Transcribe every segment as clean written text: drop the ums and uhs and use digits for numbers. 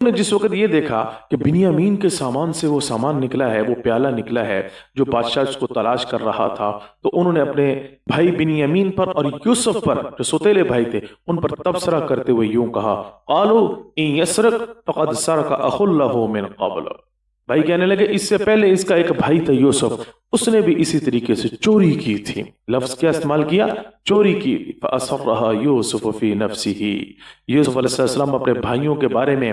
نے جس وقت یہ دیکھا کہ بنیامین کے سامان سے وہ سامان نکلا ہے، وہ پیالہ نکلا ہے جو بادشاہ اس کو تلاش کر رہا تھا، تو انہوں نے اپنے بھائی بنیامین پر اور یوسف پر جو سوتیلے بھائی تھے ان پر تبصرہ کرتے ہوئے یوں کہا، قالوا ان یسرق فقد سرق اخ له من قبل۔ بھائی کہنے لگے اس سے پہلے اس کا ایک بھائی تھا یوسف، اس نے بھی اسی طریقے سے چوری کی تھی۔ لفظ کیا استعمال کیا؟ چوری کی۔ فَأَصَرَّهَا يُوسُفُ فِي نَفْسِهِ، یوسف علیہ السلام اپنے بھائیوں کے بارے میں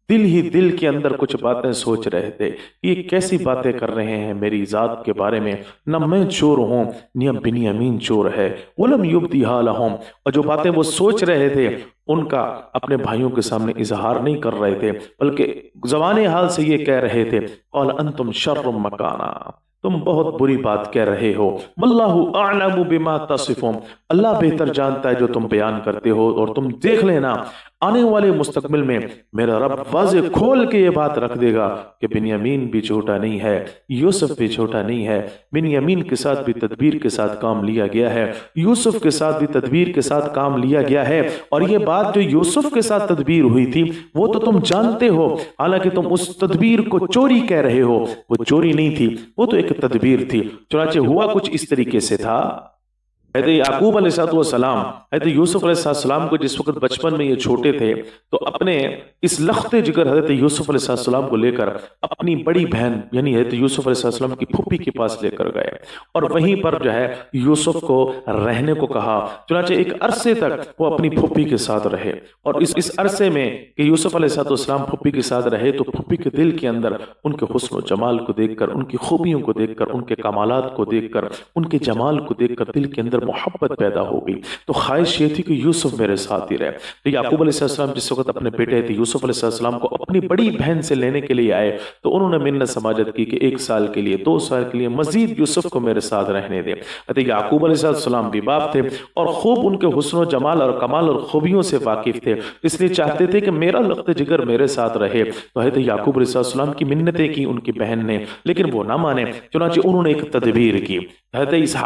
دل ہی دل کے اندر کچھ باتیں سوچ رہے تھے، یہ کیسی باتیں کر رہے ہیں میری ذات کے بارے میں، نہ میں چور ہوں نہ بنیامین چور ہے۔ وَلَمْ يُبْدِهَا لَهُمْ، اور جو باتیں وہ سوچ رہے تھے ان کا اپنے بھائیوں کے سامنے اظہار نہیں کر رہے تھے، بلکہ زبان حال سے یہ کہہ رہے تھے، قَالَ أَنْتُمْ شَرٌّ مَكَانًا، تم بہت بری بات کہہ رہے ہو، وَاللَّهُ أَعْلَمُ بِمَا تَصِفُونَ، اللہ بہتر جانتا ہے جو تم بیان کرتے ہو، اور تم دیکھ لینا آنے والے مستقبل میں میرا رب واضح کھول کے یہ بات رکھ دے گا کہ بنیامین بھی چھوٹا نہیں ہے، یوسف بھی چھوٹا نہیں ہے، بنیامین کے ساتھ بھی تدبیر کے ساتھ کام لیا گیا ہے، یوسف کے ساتھ بھی تدبیر کے ساتھ کام لیا گیا ہے، اور یہ بات جو یوسف کے ساتھ تدبیر ہوئی تھی وہ تو تم جانتے ہو، حالانکہ تم اس تدبیر کو چوری کہہ رہے ہو، وہ چوری نہیں تھی، وہ تو ایک تدبیر تھی۔ چنانچہ ہوا کچھ اس طریقے سے تھا، حضرت یعقوب علیہ السلام حضرت یوسف علیہ السلام کو جس وقت بچپن میں یہ چھوٹے تھے تو اپنے اس لختے جگر حضرت یوسف علیہ السلام کو لے کر اپنی بڑی بہن یعنی حضرت یوسف علیہ السلام کی پھوپھی کے پاس لے کر گئے، اور وہیں پر جو ہے یوسف کو رہنے کو کہا۔ چنانچہ ایک عرصے تک وہ اپنی پھوپھی کے ساتھ رہے، اور اس عرصے میں کہ یوسف علیہ السلام پھوپھی کے ساتھ رہے تو پھوپھی کے دل کے اندر ان کے حسن و جمال کو دیکھ کر، ان کی خوبیوں کو دیکھ کر، ان کے کمالات کو دیکھ کر، ان کے جمال کو دیکھ کر دل کے اندر محبت پیدا ہو گئی، تو خواہش یہ تھی کہ یوسف میرے ساتھ ہی رہے۔ تو یعقوب علیہ السلام جس وقت اپنے بیٹے تھے یوسف علیہ السلام کو اپنی بڑی بہن سے لینے کے لیے آئے تو انہوں نے منت سماجت کی کہ 1 سال کے لیے 2 سال کے لیے مزید یوسف کو میرے ساتھ رہنے دے۔ یعقوب علیہ السلام بھی باپ تھے اور خوب ان کے حسن و جمال اور کمال اور خوبیوں سے واقف تھے، اس لیے چاہتے تھے کہ میرا لخت جگر میرے ساتھ رہے۔ تو حضرت یعقوب علیہ السلام کی منتیں کی ان کی بہن نے، لیکن وہ نہ مانے، چنانچہ انہوں نے ایک تدبیر کی۔ حضرت اسحاق